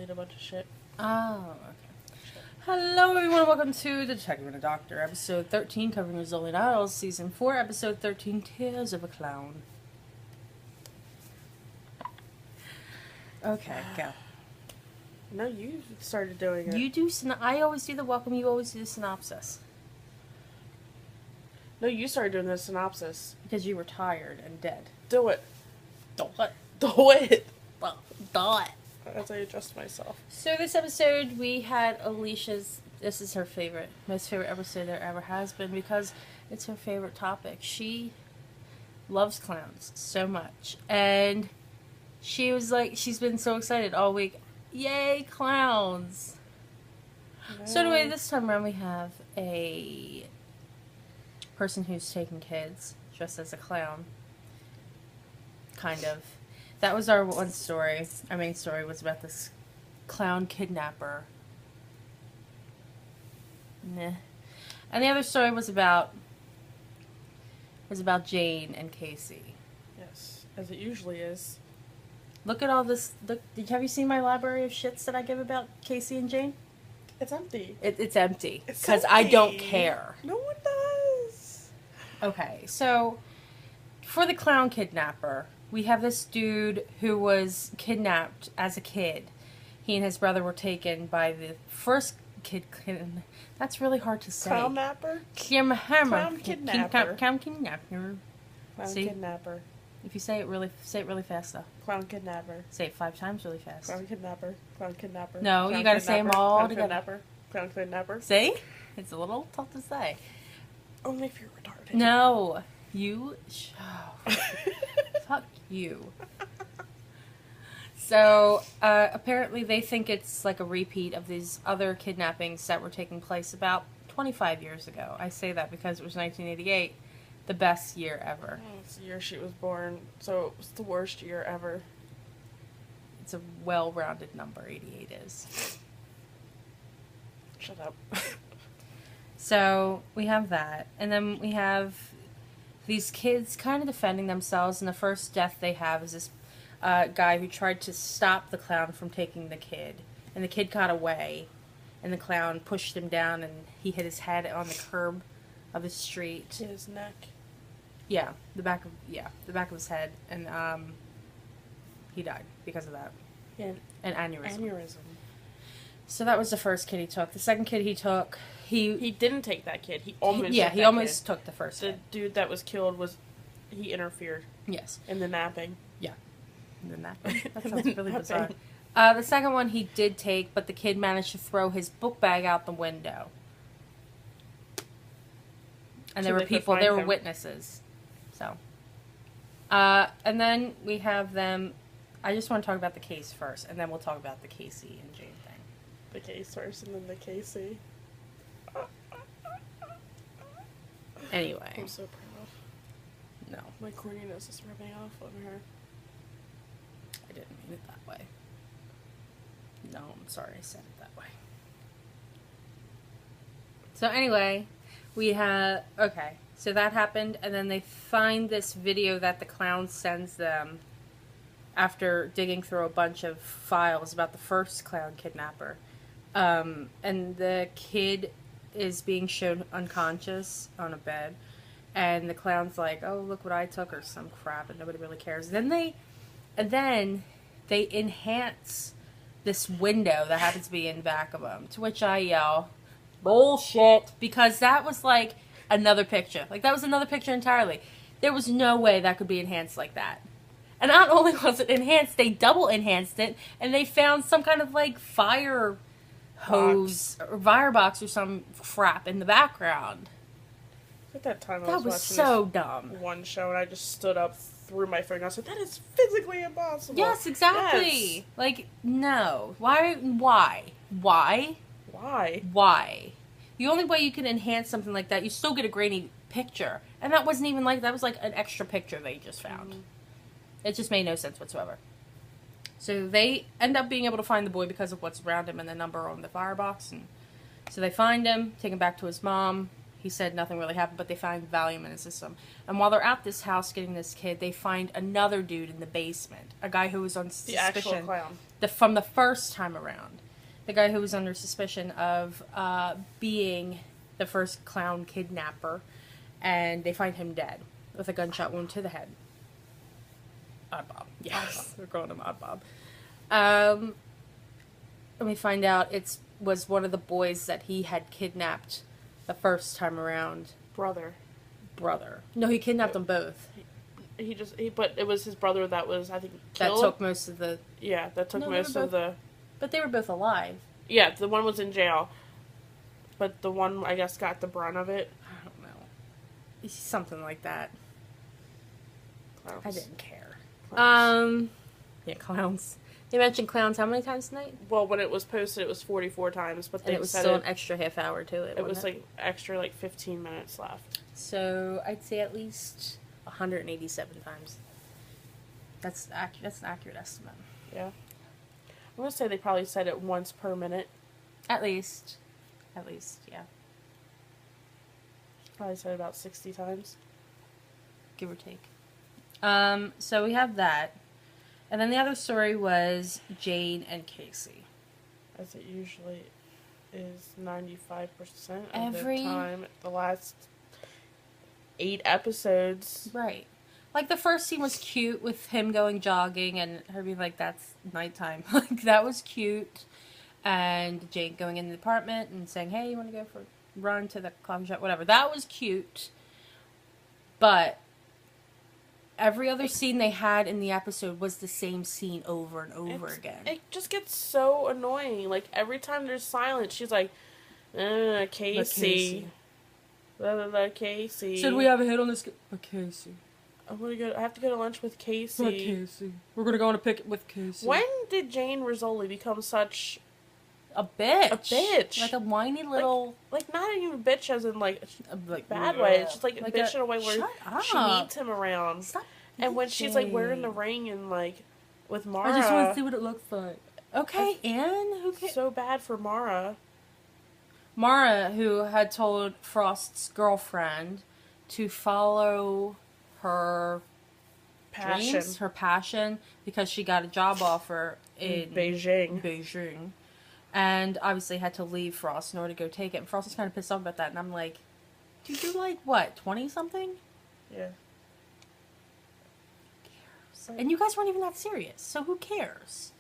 hit a bunch of shit. Oh, okay. Hello, everyone. Welcome to The Detective and the Doctor, episode 13, covering Rizzoli Isles, season 4, episode 13, Tears of a Clown. Okay, go. No, you started doing it. You do. I always do the welcome. You always do the synopsis No, you started doing the synopsis. because you were tired and dead. Do it. Do it. Do it. Do it. As I adjust myself. So this episode, we had Alicia's. This is her most favorite episode there ever has been because it's her favorite topic. She loves clowns so much, and she was like, she's been so excited all week. Yay, clowns! So anyway, this time around we have a person who's taking kids dressed as a clown. Kind of. That was our one story. Our main story was about this clown kidnapper. Nah. And the other story was about Jane and Casey. Yes, as it usually is. Look at all this. Look, have you seen my library of shits that I give about Casey and Jane? It's empty. It's empty. It's Because I don't empty. care. No one does. Okay, so for the clown kidnapper, we have this dude who was kidnapped as a kid. He and his brother were taken by the first kid. That's really hard to say. Clown napper? Clown kidnapper. Clown kidnapper. Clown See? kidnapper. If you say it really fast though. Clown kidnapper. Say it 5 times really fast. Clown kidnapper. Clown kidnapper. No, Clown you gotta say 'em kidnapper. all Clown together. Kidnapper. Clown kidnapper. See? It's a little tough to say. Only if you're retarded. No. Fuck you. So, apparently they think it's like a repeat of these other kidnappings that were taking place about 25 years ago. I say that because it was 1988, the best year ever. Oh, it's the year she was born, so it was the worst year ever. It's a well-rounded number, 88 is. Shut up. So, we have that. And then we have these kids kind of defending themselves, and the first death they have is this guy who tried to stop the clown from taking the kid. And the kid got away, and the clown pushed him down, and he hit his head on the curb of the street. To his neck. Yeah, the back of his head, and he died because of that. Yeah. An aneurysm. Aneurysm. So that was the first kid he took. The second kid he took, He didn't take that kid. He almost took he that almost kid. took the first The kid. dude that was killed he interfered Yes. in the napping. Yeah. And then that And sounds then really that bizarre. thing. The second one he did take, but the kid managed to throw his book bag out the window. And So there were they could people, find there were him. witnesses. So. And then we have them. I just want to talk about the case first, and then we'll talk about the Casey and Jane thing. The case first and then the Casey. Anyway. I'm so proud. No, My corniness is rubbing off on her. I didn't mean it that way. No, I'm sorry I said it that way. So anyway, we have, okay, so that happened, and then they find this video that the clown sends them after digging through a bunch of files about the first clown kidnapper. And the kid is being shown unconscious on a bed, and the clown's like, oh, look what I took, or some crap, and nobody really cares. And then they enhance this window that happens to be in back of them, to which I yell, bullshit, because that was like another picture. Like, that was another picture entirely. There was no way that could be enhanced like that. And not only was it enhanced, they double enhanced it, and they found some kind of like fire hose or fire box or some crap in the background. At that time, I That was was watching so this dumb. one show, and I just stood up, threw my phone. I was like, "That is physically impossible." Yes, exactly. Yes. Like, no. Why? Why? Why? The only way you can enhance something like that, you still get a grainy picture. And that wasn't even like, that was like an extra picture they just found. Mm-hmm. It just made no sense whatsoever. So they end up being able to find the boy because of what's around him and the number on the firebox. And so they find him, take him back to his mom. he said nothing really happened, but they find Valium in his system. And while they're at this house getting this kid, they find another dude in the basement, a guy who was on The actual suspicion clown. from the first time around. The guy who was under suspicion of being the first clown kidnapper, and they find him dead with a gunshot wound to the head. Odd Bob. Yes, we're calling him Odd Bob. And we find out was one of the boys that he had kidnapped the first time around. Brother. No, he kidnapped them both. But it was his brother that was, I think, killed. That took most of the... Yeah, that took No, most they were of the... But they were both alive. Yeah, the one was in jail. But the one, I guess, got the brunt of it. I don't know. Something like that. Clowns. I didn't care. Clowns. Yeah, clowns. They mentioned clowns how many times tonight? Well, when it was posted, it was 44 times, but And they it was said still an extra half hour to it. it was wasn't like extra, like 15 minutes left. So I'd say at least 187 times. That's an accurate estimate. Yeah. I'm gonna say they probably said it once per minute. At least, yeah. Probably said about 60 times. Give or take. So we have that. And then the other story was Jane and Casey. As it usually is 95% of Every- the time. The last 8 episodes. Right. Like, the first scene was cute with him going jogging and her being like, that's nighttime. Like, that was cute. And Jane going in the apartment and saying, hey, you want to go for a run to the coffee shop? Whatever. That was cute. But every other scene they had in the episode was the same scene over and over again. It just gets so annoying. Like, every time there's silence, she's like, Casey. Casey. Should we have a hit on this? Casey. I have to go to lunch with Casey. Casey. We're gonna go on a picnic with Casey. When did Jane Rizzoli become such a bitch? a bitch? Like a whiny little, like not even a bitch as in like like bad way. It's just like a like bitch in a way where shut she up. needs him around. Stop. And when she's like wearing the bitching. ring and like with Mara, I just want to see what it looks like. Okay, Anne, who cares? so bad for Mara. Mara, who had told Frost's girlfriend to follow her Passion. dreams, her passion, because she got a job offer in Beijing. And obviously had to leave Frost in order to go take it. And Frost was kind of pissed off about that. And I'm like, dude, you're like, what, 20-something? Yeah. And you guys weren't even that serious, so who cares?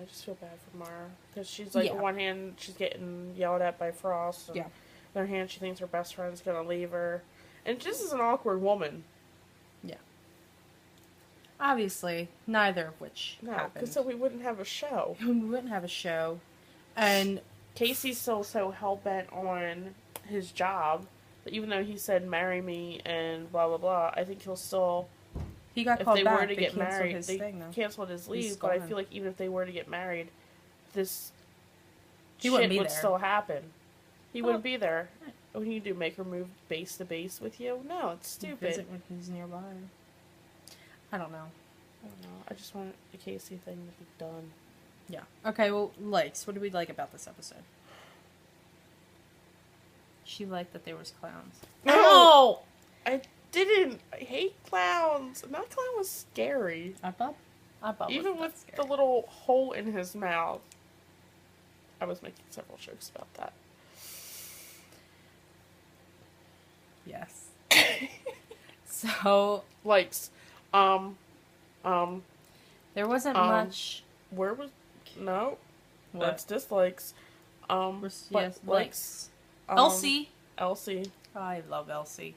I just feel bad for Mara because she's like, Yeah. on one hand, she's getting yelled at by Frost. And Yeah. on the other hand, she thinks her best friend's gonna leave her, and just is an awkward woman. Yeah. Obviously, neither of which No, happened. because so we wouldn't have a show. We wouldn't have a show. And Casey's still so hell bent on his job that even though he said marry me and blah blah blah, I think he'll still. he got If called they back. were to They get canceled married, his they thing, though. canceled his He's leave. But I gone. feel like even if they were to get married, this He shit wouldn't be would there. still happen. He Well, wouldn't be there. What do you do? Make her move base to base with you? No, it's stupid. Visit when he's nearby. I don't know. I don't know. I just want the Casey thing to be done. Yeah. Okay, well, likes. What did we like about this episode? She liked that there was clowns. No! I didn't. I hate clowns. And that clown was scary. Bob? Even with the little hole in his mouth. I was making several jokes about that. Yes. So Likes. there wasn't much. Where was... No. What? That's dislikes. But Yes, likes. um, Elsie. Elsie. Oh, I love Elsie.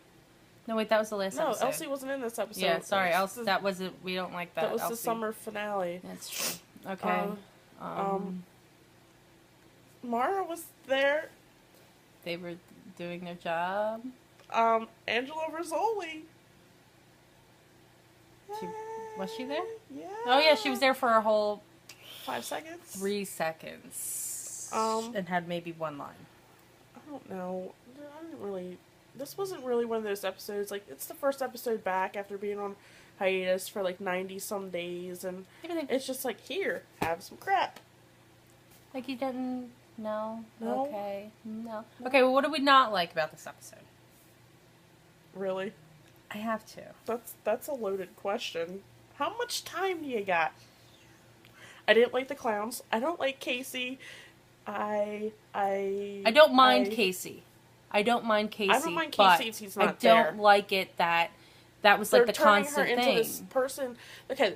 No, wait, that was the last No, episode. Elsie wasn't in this episode. Yeah, sorry, That was Elsie. the- That wasn't. We don't like that. That was Elsie. the summer finale. That's true. Okay. Mara was there. They were doing their job. Angela Rizzoli. Was she there? Yeah. Oh yeah, she was there for a whole 5 seconds. 3 seconds. And had maybe one line. I don't know. I didn't really. This wasn't really one of those episodes. Like, it's the first episode back after being on hiatus for like 90 some days, and Maybe they, it's just like, here, have some crap. like he didn't No? No. Okay. No. Okay, well, what do we not like about this episode? Really? I have to. That's a loaded question. How much time do you got? I didn't like the clowns. I don't like Casey. I don't mind Casey. I don't mind Casey. I don't mind Casey if he's not there. I there. don't like it that was like the constant her thing. into this person. Okay.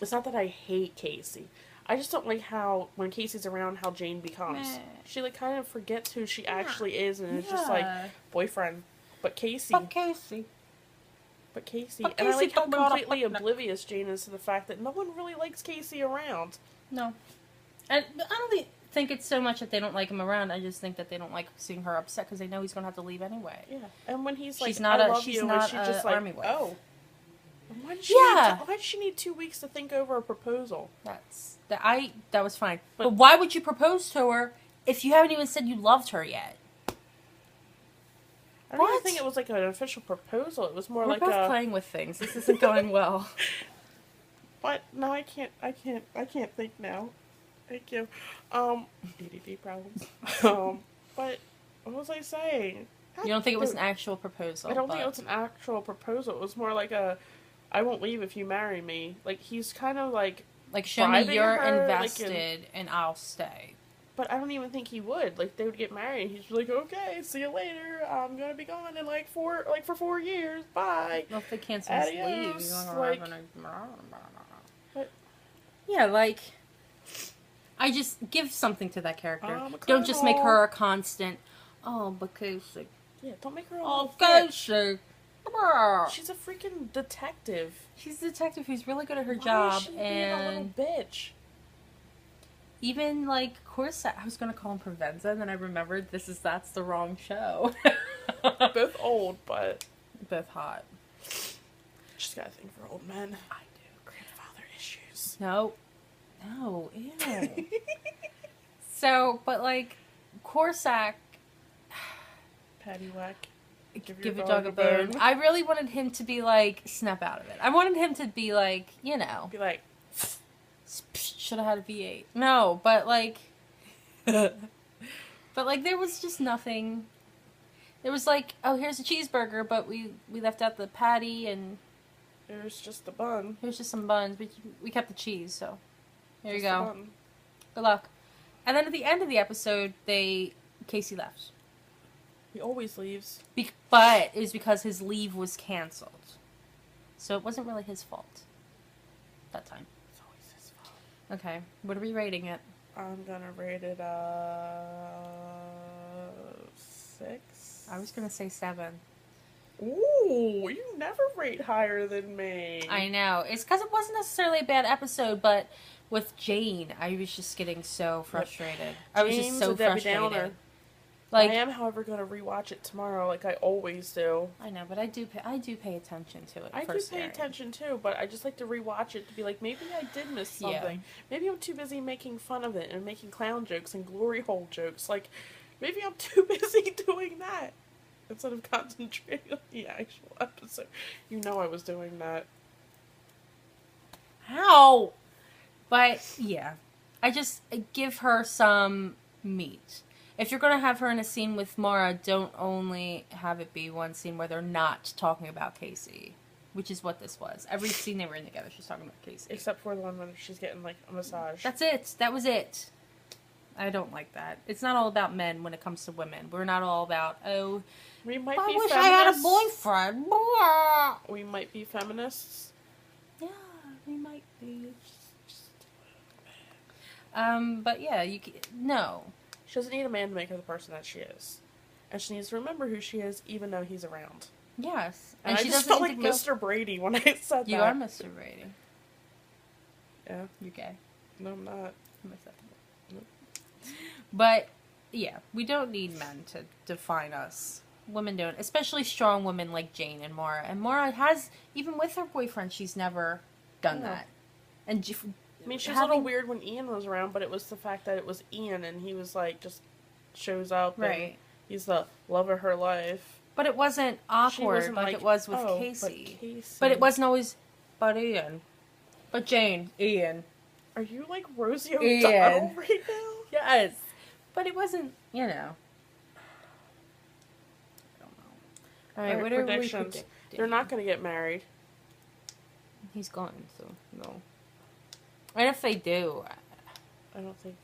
It's not that I hate Casey. I just don't like how when Casey's around, how Jane becomes. Meh. She like kind of forgets who she actually is, and it's just like boyfriend. But Casey. But Casey. And I like how don't gotta completely fuck no- oblivious Jane is to the fact that no one really likes Casey around. No. And I don't think it's so much that they don't like him around. I just think that they don't like seeing her upset because they know he's going to have to leave anyway. Yeah. And when he's like, She's not I a- love she's you, not and she's just a like, army wife. oh. And why did she need 2 weeks to think over a proposal? That was fine. But why would you propose to her if you haven't even said you loved her yet? I don't even think it was like an official proposal. It was more We're like both playing with things. This isn't going well. But no, I can't think now. Thank you. DDD problems. But what was I saying? You don't think it was an actual proposal? I don't think it was an actual proposal. It was more like I won't leave if you marry me. Like he's kind of like show me bribing you're her, invested and I'll stay. But I don't even think he would. Like they would get married. He's like, okay, see you later. I'm gonna be gone in for 4 years. Bye. Well, if they cancel his leave, Adios. you're gonna Like, but, yeah, like I just give something to that character. Don't just make her a constant. Oh, but Casey. Yeah, don't make her a Oh, little bitch. Casey. She's a freaking detective. She's a detective who's really good at her Why job, is she being a little and bitch? even like Corsac. I was gonna call him Provenza, and then I remembered that's the wrong show. Both old, but both hot. Just got a thing for old men. I do. Grandfather issues. No, ew. So, but like Corsac, Patty whack. give a dog a bone. I really wanted him to be like snap out of it. I wanted him to be like, you know, Be like, should have had a V8. No, but like, there was just nothing. There was like, oh, here's a cheeseburger, but we left out the patty and there's just a bun. here's just some buns, but we kept the cheese, so there you Just a go. bun. Good luck. And then at the end of the episode, Casey left. He always leaves. But it was because his leave was canceled. So it wasn't really his fault. That time. It's always his fault. Okay. What are we rating it? I'm gonna rate it 6. I was going to say 7. Ooh, you never rate higher than me. I know. It's because it wasn't necessarily a bad episode, but with Jane, I was just getting so frustrated. I was just Jane's so a Debbie frustrated. Downer. Like, I am, however, going to rewatch it tomorrow, like I always do. I know, but I do pay attention to it. I do pay attention too, but I just like to rewatch it to be like, maybe I did miss something. Maybe I'm too busy making fun of it and making clown jokes and glory hole jokes. Like, maybe I'm too busy doing that instead of concentrating on the actual episode. You know I was doing that. How? But yeah, I just give her some meat. If you're going to have her in a scene with Mara, don't only have it be one scene where they're not talking about Casey, which is what this was. Every scene they were in together, she's talking about Casey. Except for the one when she's getting, like, a massage. That's it. That was it. I don't like that. It's not all about men when it comes to women. We're not all about, oh, We might I be wish feminists. I had a boyfriend. Blah. We might be feminists. Yeah, we might be. But yeah, no. She doesn't need a man to make her the person that she is. And she needs to remember who she is, even though he's around. Yes. And she I just doesn't felt need like to go- Mr. Brady when I said You that. are Mr. Brady. Yeah. You're gay. No, I'm not. Unacceptable. Nope. But, yeah, we don't need men to define us. Women don't. Especially strong women like Jane and Mara. And Mara has, even with her boyfriend, she's never done No. that. And I mean, she was a little weird when Ian was around, but it was the fact that it was Ian and he was like, just shows up. Right. And he's the love of her life. But it wasn't She awkward wasn't like it was with oh, Casey. But Casey. But it wasn't always, but Ian. But Jane, Ian. Are you like Rosie Ian. O'Donnell right now? Yes. But it wasn't, you know. I don't know. All right, what are we predicting? They're not going to get married. He's gone, so no. And if they do, I don't think